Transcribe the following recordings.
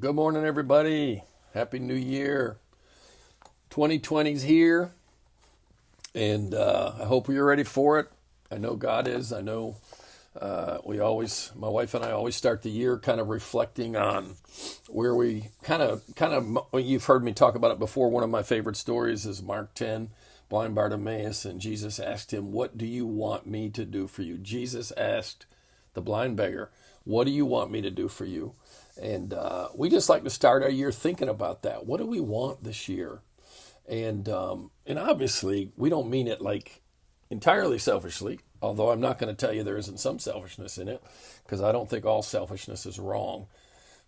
Good morning, everybody. Happy New Year. 2020's here, and I hope you're ready for it. I know God is. I know my wife and I always start the year kind of reflecting on where we you've heard me talk about it before. One of my favorite stories is Mark 10, blind Bartimaeus, and Jesus asked him, "What do you want me to do for you?" Jesus asked the blind beggar, "What do you want me to do for you?" And we just like to start our year thinking about that. What do we want this year? And obviously, we don't mean it like entirely selfishly, although I'm not going to tell you there isn't some selfishness in it, because I don't think all selfishness is wrong.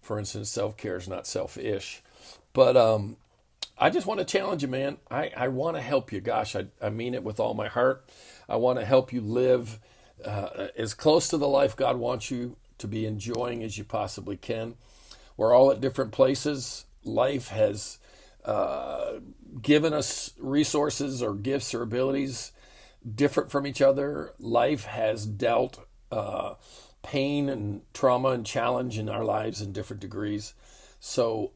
For instance, self-care is not selfish. But I just want to challenge you, man. I want to help you. Gosh, I mean it with all my heart. I want to help you live as close to the life God wants you to be enjoying as you possibly can. We're all at different places. Life has given us resources or gifts or abilities different from each other. Life has dealt pain and trauma and challenge in our lives in different degrees. So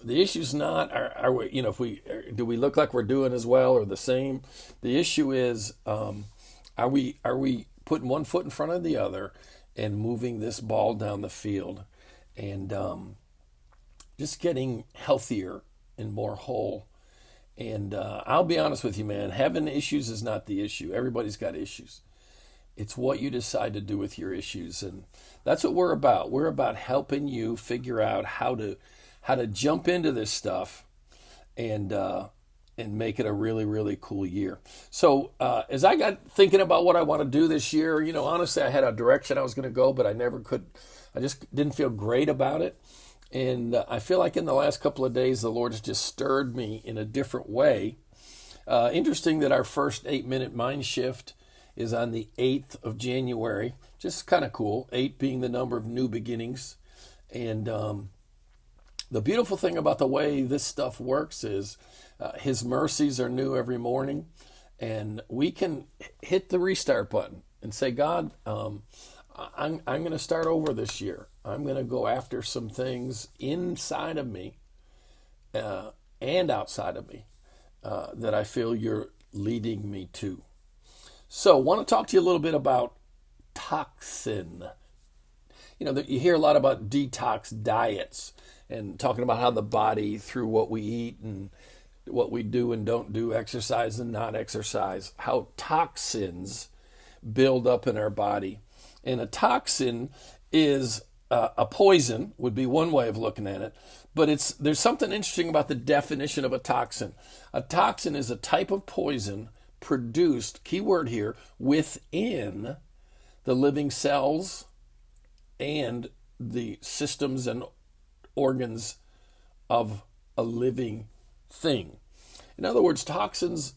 the issue's not are we, if we do we look like we're doing as well or the same. The issue is are we putting one foot in front of the other and moving this ball down the field and just getting healthier and more whole. And I'll be honest with you, man, having issues is not the issue. Everybody's got issues. It's what you decide to do with your issues. And that's what we're about. We're about helping you figure out how to jump into this stuff and make it a really, really cool year. So as I got thinking about what I want to do this year, honestly, I had a direction I was going to go, but I never could. I just didn't feel great about it. And I feel like in the last couple of days, the Lord has just stirred me in a different way. Interesting that our first 8-minute mind shift is on the 8th of January. Just kind of cool. 8 being the number of new beginnings. And the beautiful thing about the way this stuff works is His mercies are new every morning. And we can hit the restart button and say, God, I'm going to start over this year. I'm going to go after some things inside of me and outside of me that I feel you're leading me to. So I want to talk to you a little bit about toxin. You hear a lot about detox diets and talking about how the body, through what we eat and what we do and don't do, exercise and not exercise, how toxins build up in our body. And a toxin is a poison, would be one way of looking at it. But there's something interesting about the definition of a toxin. A toxin is a type of poison produced, key word here, within the living cells and the systems and organs of a living thing. In other words, toxins,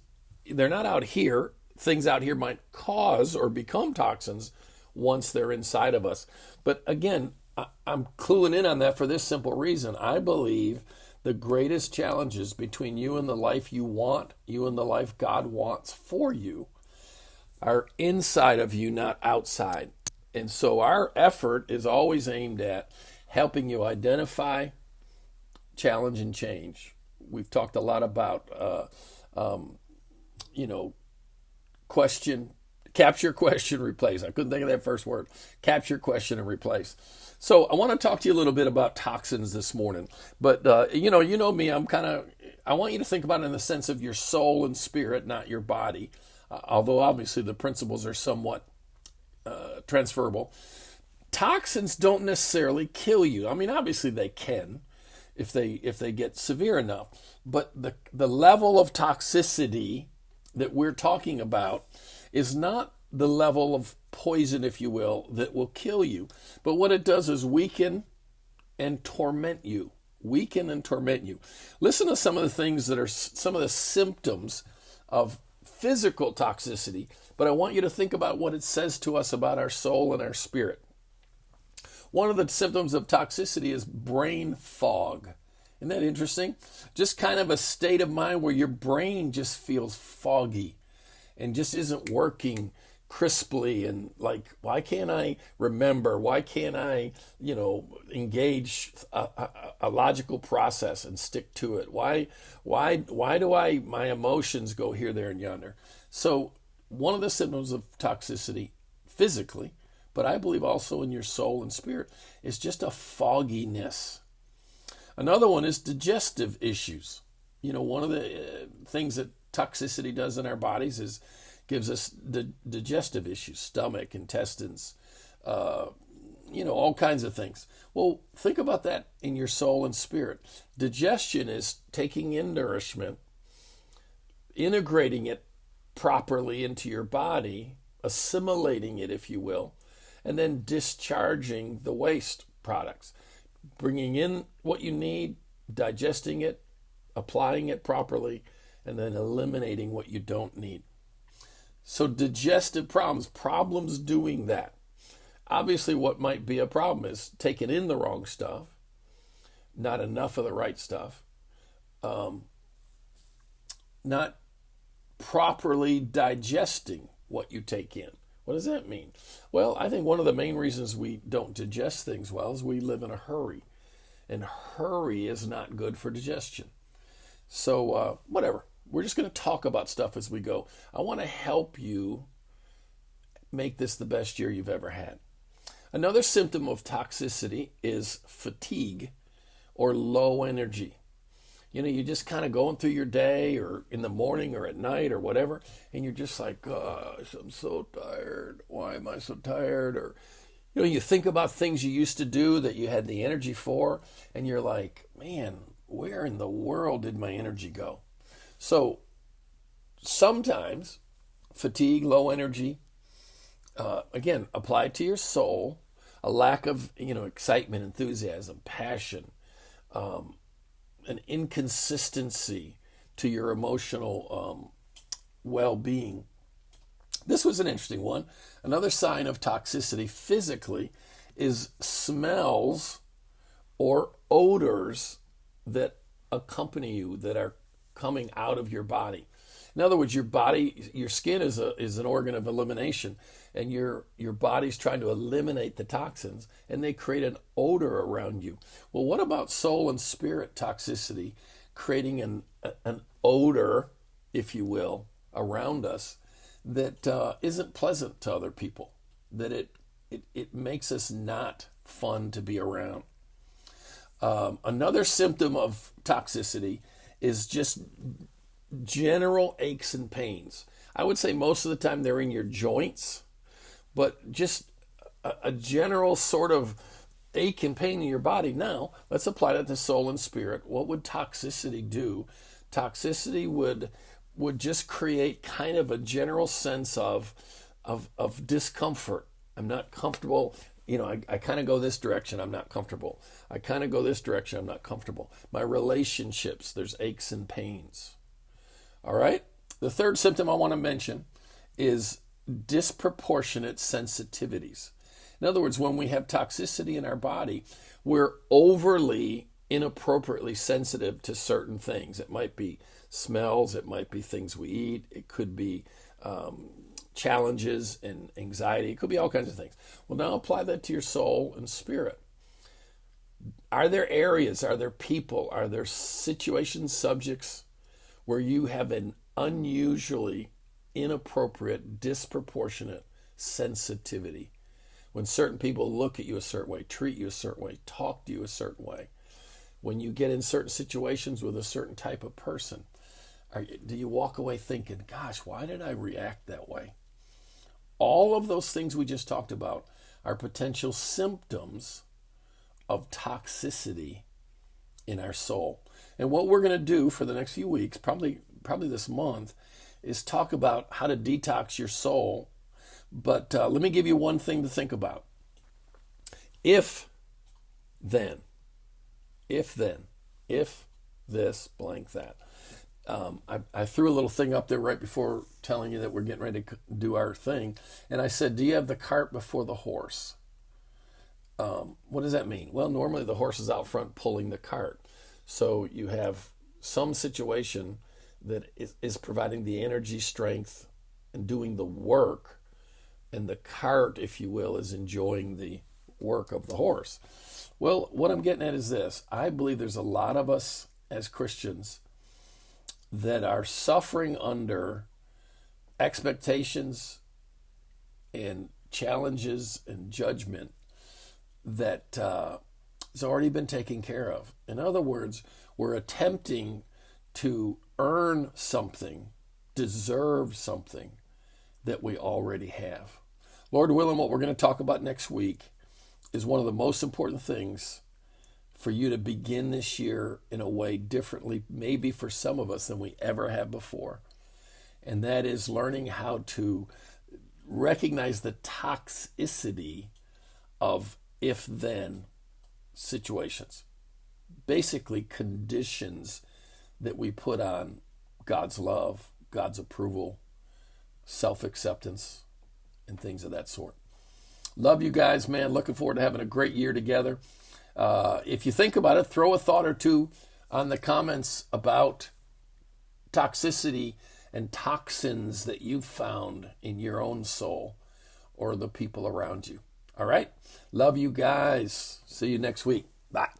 they're not out here. Things out here might cause or become toxins once they're inside of us. But again, I'm cluing in on that for this simple reason. I believe the greatest challenges between you and the life you want, you and the life God wants for you, are inside of you, not outside. And so our effort is always aimed at helping you identify, challenge, and change. We've talked a lot about, capture, question, replace. I couldn't think of that first word. Capture, question, and replace. So I want to talk to you a little bit about toxins this morning. But, you know me, I want you to think about it in the sense of your soul and spirit, not your body. Although obviously the principles are somewhat transferable. Toxins don't necessarily kill you. I mean, obviously they can if they get severe enough. But the level of toxicity that we're talking about is not the level of poison, if you will, that will kill you. But what it does is weaken and torment you. Weaken and torment you. Listen to some of the things that are some of the symptoms of physical toxicity, but I want you to think about what it says to us about our soul and our spirit. One of the symptoms of toxicity is brain fog. Isn't that interesting? Just kind of a state of mind where your brain just feels foggy and just isn't working crisply and like, why can't I remember? Why can't I, engage a logical process and stick to it? Why do my emotions go here, there, and yonder? So one of the symptoms of toxicity physically, but I believe also in your soul and spirit, is just a fogginess. Another one is digestive issues. One of the things that toxicity does in our bodies is gives us digestive issues, stomach, intestines, all kinds of things. Well, think about that in your soul and spirit. Digestion is taking in nourishment, integrating it properly into your body, assimilating it, if you will, and then discharging the waste products, bringing in what you need, digesting it, applying it properly, and then eliminating what you don't need. So digestive problems doing that. Obviously, what might be a problem is taking in the wrong stuff, not enough of the right stuff, not properly digesting what you take in. What does that mean? Well, I think one of the main reasons we don't digest things well is we live in a hurry. And hurry is not good for digestion. So, whatever. We're just going to talk about stuff as we go. I want to help you make this the best year you've ever had. Another symptom of toxicity is fatigue or low energy. You're just kind of going through your day or in the morning or at night or whatever, and you're just like, gosh, I'm so tired. Why am I so tired? Or, you think about things you used to do that you had the energy for, and you're like, man, where in the world did my energy go? So sometimes fatigue, low energy, again, applied to your soul, a lack of, excitement, enthusiasm, passion, an inconsistency to your emotional well-being. This was an interesting one. Another sign of toxicity physically is smells or odors that accompany you, that are coming out of your body. In other words, your skin is an organ of elimination, and your body's trying to eliminate the toxins, and they create an odor around you. Well, what about soul and spirit toxicity creating an odor, if you will, around us that isn't pleasant to other people, that it makes us not fun to be around? Another symptom of toxicity is just general aches and pains. I would say most of the time they're in your joints, but just a general sort of ache and pain in your body. Now, let's apply that to soul and spirit. What would toxicity do? Toxicity would just create kind of a general sense of discomfort. I'm not comfortable. I kind of go this direction, I'm not comfortable. I kind of go this direction, I'm not comfortable. My relationships, there's aches and pains. All right? The third symptom I want to mention is disproportionate sensitivities. In other words, when we have toxicity in our body, we're overly, inappropriately sensitive to certain things. It might be smells, it might be things we eat, it could be challenges and anxiety. It could be all kinds of things. Well, now apply that to your soul and spirit. Are there areas, are there people, are there situations, subjects where you have an unusually inappropriate, disproportionate sensitivity? When certain people look at you a certain way, treat you a certain way, talk to you a certain way, when you get in certain situations with a certain type of person, do you walk away thinking, gosh, why did I react that way? All of those things we just talked about are potential symptoms of toxicity in our soul. And what we're going to do for the next few weeks, probably this month, is talk about how to detox your soul. But let me give you one thing to think about. If this, blank that. I threw a little thing up there right before telling you that we're getting ready to do our thing. And I said, do you have the cart before the horse? What does that mean? Well, normally the horse is out front pulling the cart. So you have some situation that is providing the energy, strength, and doing the work and the cart, if you will, is enjoying the work of the horse. Well, what I'm getting at is this. I believe there's a lot of us as Christians that are suffering under expectations and challenges and judgment that has already been taken care of. In other words, we're attempting to earn something, deserve something that we already have. Lord willing, what we're going to talk about next week is one of the most important things for you to begin this year in a way differently, maybe for some of us, than we ever have before. And that is learning how to recognize the toxicity of if-then situations. Basically, conditions that we put on God's love, God's approval, self-acceptance, and things of that sort. Love you guys, man. Looking forward to having a great year together. If you think about it, throw a thought or two on the comments about toxicity and toxins that you've found in your own soul or the people around you. All right? Love you guys. See you next week. Bye.